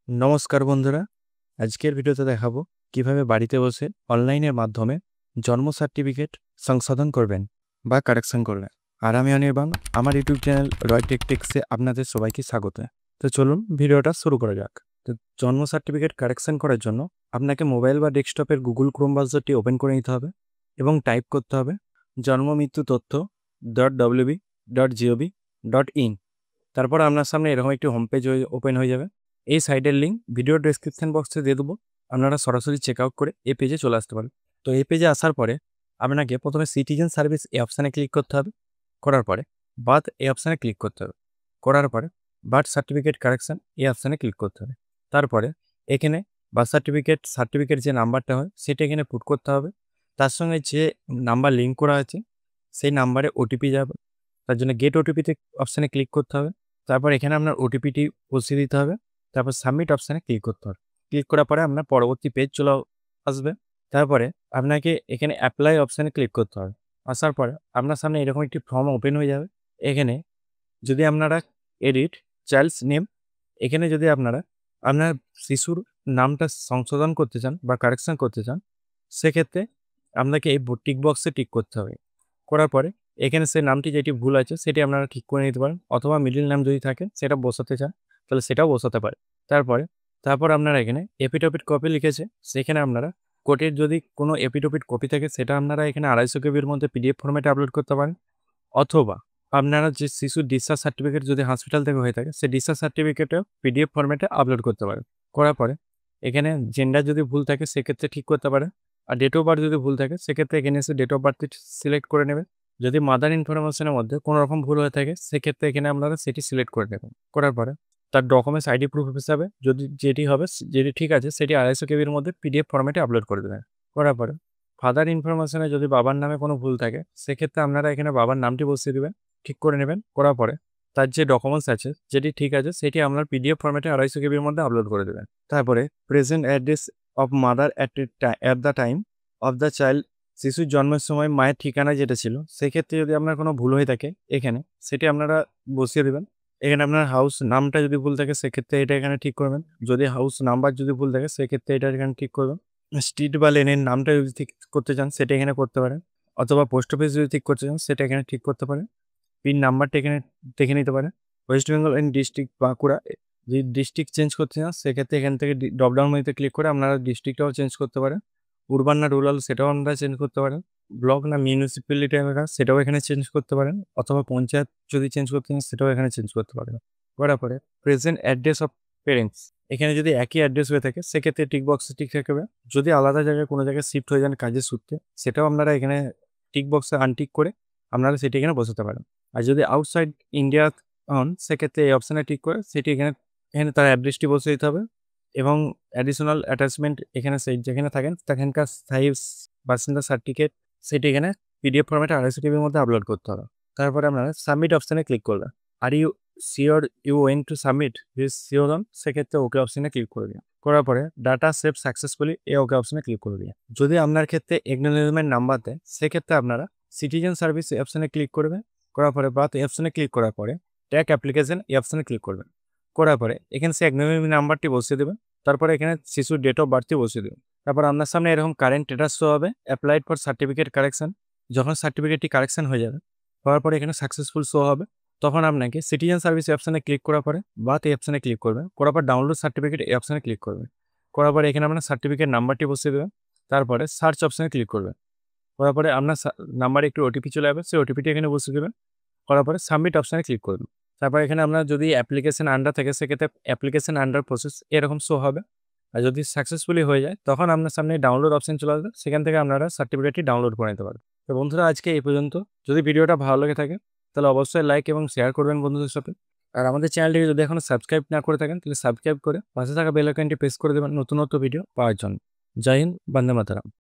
নমস্কার বন্ধুরা, আজকের ভিডিওতে দেখাবো কিভাবে বাড়িতে বসে অনলাইনের মাধ্যমে জন্ম সার্টিফিকেট সংশোধন করবেন বা কারেকশন করবেন। আর আমি অনির্বাণ, আমার ইউটিউব চ্যানেল রয় টেকটিক্সে আপনাদের সবাইকে স্বাগত। তো চলুন ভিডিওটা শুরু করা যাক। তো জন্ম সার্টিফিকেট কারেকশন করার জন্য আপনাকে মোবাইল বা ডেস্কটপের গুগল ক্রোম ব্রাউজারটি ওপেন করে নিতে হবে এবং টাইপ করতে হবে জন্ম মৃত্যু তথ্য .wb.gov.in। তারপর আপনার সামনে এরকম একটি হোম পেজ ওপেন হয়ে যাবে। এই সাইটের লিঙ্ক ভিডিও ডেসক্রিপশন বক্সে দিয়ে দেবো, আপনারা সরাসরি চেক আউট করে এই পেজে চলে আসতে পারেন। তো এই পেজে আসার পরে আপনাকে প্রথমে সিটিজেন সার্ভিস এই অপশানে ক্লিক করতে হবে। করার পরে বার্থ এই অপশানে ক্লিক করতে হবে। করার পরে বার্থ সার্টিফিকেট কারেকশান এই অপশানে ক্লিক করতে হবে। তারপরে এখানে বার্থ সার্টিফিকেট যে নাম্বারটা হয় সেটা এখানে পুট করতে হবে। তার সঙ্গে যে নাম্বার লিঙ্ক করা আছে সেই নাম্বারে ওটিপি যাবে, তার জন্য গেট ওটিপিতে অপশানে ক্লিক করতে হবে। তারপর এখানে আপনার ওটিপিটি বসিয়ে দিতে হবে। তারপর সাবমিট অপশানে ক্লিক করতে হবে। ক্লিক করার পরে আপনার পরবর্তী পেজ চলে আসবে। তারপরে আপনাকে এখানে অ্যাপ্লাই অপশানে ক্লিক করতে হবে। আসার পরে আপনার সামনে এরকম একটি ফর্ম ওপেন হয়ে যাবে। এখানে যদি আপনারা এডিট চাইল্ডস নেম, এখানে যদি আপনারা আপনার শিশুর নামটা সংশোধন করতে চান বা কারেকশন করতে চান, সেক্ষেত্রে আপনাকে এই টিক বক্সে টিক করতে হবে। করার পরে এখানে সেই নামটি যেটি ভুল আছে সেটি আপনারা ঠিক করে নিতে পারেন, অথবা মিডল নাম যদি থাকে সেটা বসাতে চান তাহলে সেটাও বসাতে পারে। তারপর আপনারা এখানে এপিটপিট কপি লিখেছে, সেখানে আপনারা কোর্টের যদি কোনো এপিটপিট কপি থাকে সেটা আপনারা এখানে 250 কেবির মধ্যে পিডিএফ ফরম্যাটে আপলোড করতে পারেন, অথবা আপনারা যে শিশুর ডিসচার্জ সার্টিফিকেট যদি হসপিটাল থেকে হয়ে থাকে সেই ডিসচার্জ সার্টিফিকেটও পিডিএফ ফরম্যাটে আপলোড করতে পারেন। করার পরে এখানে জেন্ডার যদি ভুল থাকে সেক্ষেত্রে ঠিক করতে পারেন, আর ডেট অফ বার্থ যদি ভুল থাকে সেক্ষেত্রে এখানে এসে ডেট অফ বার্থটি সিলেক্ট করে নেবেন। যদি মাদার ইনফরমেশনের মধ্যে কোনো রকম ভুল হয়ে থাকে সেক্ষেত্রে এখানে আপনারা সেটি সিলেক্ট করে নেবেন। করার পরে তার ডকুমেন্টস আইডি প্রুফ হিসাবে যেটি ঠিক আছে সেটি 250 কেবির মধ্যে পিডিএফ ফরম্যাটে আপলোড করে দেবেন। করার পরে ফাদার ইনফরমেশনে যদি বাবার নামে কোনো ভুল থাকে সেক্ষেত্রে আপনারা এখানে বাবার নামটি বসিয়ে দেবেন, ঠিক করে নেবেন। করার পরে তার যে ডকুমেন্টস আছে যেটি ঠিক আছে সেটি আপনার পিডিএফ ফরম্যাটে 250 কেবির মধ্যে আপলোড করে দেবেন। তারপরে present address of mother at the time of the child, শিশুর জন্মের সময় মায়ের ঠিকানা যেটা ছিল সেক্ষেত্রে যদি আপনার কোনো ভুল হয়ে থাকে এখানে সেটি আপনারা বসিয়ে দেবেন। এখানে আপনার হাউস নামটা যদি ভুল থাকে সেক্ষেত্রে এটা এখানে ঠিক করবেন। যদি হাউস নাম্বার যদি ভুল থাকে সেক্ষেত্রে এটা এখানে ঠিক করবেন। স্ট্রিট বা লেনের নামটা যদি ঠিক করতে চান সেটা এখানে করতে পারেন, অথবা পোস্ট অফিস যদি ঠিক করতে চান সেটা এখানে ঠিক করতে পারেন। পিন নাম্বারটা এখানে দেখে নিতে পারেন। ওয়েস্ট বেঙ্গল এন্ড ডিস্ট্রিক্ট বাঁকুড়া, যদি ডিস্ট্রিক্ট চেঞ্জ করতে চান সেক্ষেত্রে এখান থেকে ড্রপডাউন মেনুতে ক্লিক করে আপনারা ডিস্ট্রিক্টটাও চেঞ্জ করতে পারেন। উরবান না রুরাল সেটাও আপনারা চেঞ্জ করতে পারেন। ব্লক না মিউনিসিপ্যালিটি এলাকা সেটাও এখানে চেঞ্জ করতে পারেন, অথবা পঞ্চায়েত যদি চেঞ্জ করতে চান সেটাও এখানে চেঞ্জ করতে পারেন। করার পরে প্রেজেন্ট অ্যাড্রেস অফ পেরেন্টস, এখানে যদি একই অ্যাড্রেস হয়ে থাকে সেক্ষেত্রে টিক বক্সে ঠিক থাকবে। যদি আলাদা জায়গায় কোনো জায়গায় শিফট হয়ে যান কাজের সূত্রে সেটাও আপনারা এখানে টিক বক্সে আনটিক করে আপনারা সেটি এখানে বসাতে পারেন। আর যদি আউটসাইড ইন্ডিয়া হন সেক্ষেত্রে এই অপশানে ঠিক করে সেটি এখানে তার অ্যাড্রেসটি বসে দিতে হবে, এবং অ্যাডিশনাল অ্যাটাচমেন্ট এখানে যেখানে থাকেন সেখানকার স্থায়ী বাসিন্দা সার্টিফিকেট সেটি এখানে পিডিএফ ফরম্যাটে 250 কেবির মধ্যে আপলোড করতে হবে। তারপরে আপনারা সাবমিট অপশানে ক্লিক করবেন। Are you sure you want to submit sure on, সেক্ষেত্রে ওকে অপশানে ক্লিক করে দিন। করার পরে ডাটা সেভ সাকসেসফুলি এই ওকে অপশানে ক্লিক করে দিন। যদি আপনার ক্ষেত্রে একনলেজমেন্ট নাম্বার দেয় সেক্ষেত্রে আপনারা সিটিজেন সার্ভিস এই অপশানে ক্লিক করবেন। করার পরে বার্থ এই অপশানে ক্লিক করার পরে ট্যাগ অ্যাপ্লিকেশন এই অপশানে ক্লিক করবেন। করার পরে এখানে সে একনলেজমেন্ট নাম্বারটি বসিয়ে দেবেন। তারপরে এখানে শিশুর ডেট অফ বার্থটি বসিয়ে দেবেন। তারপর আপনার সামনে এরকম কারেন্ট স্ট্যাটাস শো হবে, অ্যাপ্লাইড ফর সার্টিফিকেট কারেকশন। যখন সার্টিফিকেটটি কারেকশন হয়ে যাবে, হওয়ার পরে এখানে সাকসেসফুল শো হবে, তখন আপনাকে সিটিজেন সার্ভিস অপশানে ক্লিক করার পরে বার্থ এই অপশানে ক্লিক করবেন। করার পর ডাউনলোড সার্টিফিকেট এই অপশানে ক্লিক করবেন। করার পরে এখানে আপনার সার্টিফিকেট নাম্বারটি বসিয়ে দেবেন। তারপরে সার্চ অপশানে ক্লিক করবেন। করার পরে আপনার নাম্বারে একটু ওটিপি চলে যাবে, সেই ওটিপিটি এখানে বসিয়ে দেবেন। করার পরে সাবমিট অপশানে ক্লিক করবেন। তারপর এখানে আপনার যদি অ্যাপ্লিকেশন আন্ডার থাকে সেক্ষেত্রে অ্যাপ্লিকেশন আন্ডার প্রসেস এরকম শো হবে। আর যদি সাকসেসফুলি হয়ে যায় তখন আপনার সামনে ডাউনলোড অপশন চলে আসবে, সেখান থেকে আপনারা সার্টিফিকেটটি ডাউনলোড করে নিতে পারেন। তো বন্ধুরা আজকে এই পর্যন্ত। যদি ভিডিওটা ভালো লেগে থাকে তাহলে অবশ্যই লাইক এবং শেয়ার করবেন বন্ধুদের সাথে। আর আমাদের চ্যানেলটিকে যদি এখনো সাবস্ক্রাইব না করে থাকেন তাহলে সাবস্ক্রাইব করে পাশে থাকা বেল আইকনটি প্রেস করে দেবেন নতুন ভিডিও পাওয়ার জন্য। জয় হিন্দ, বন্দে মাতরম।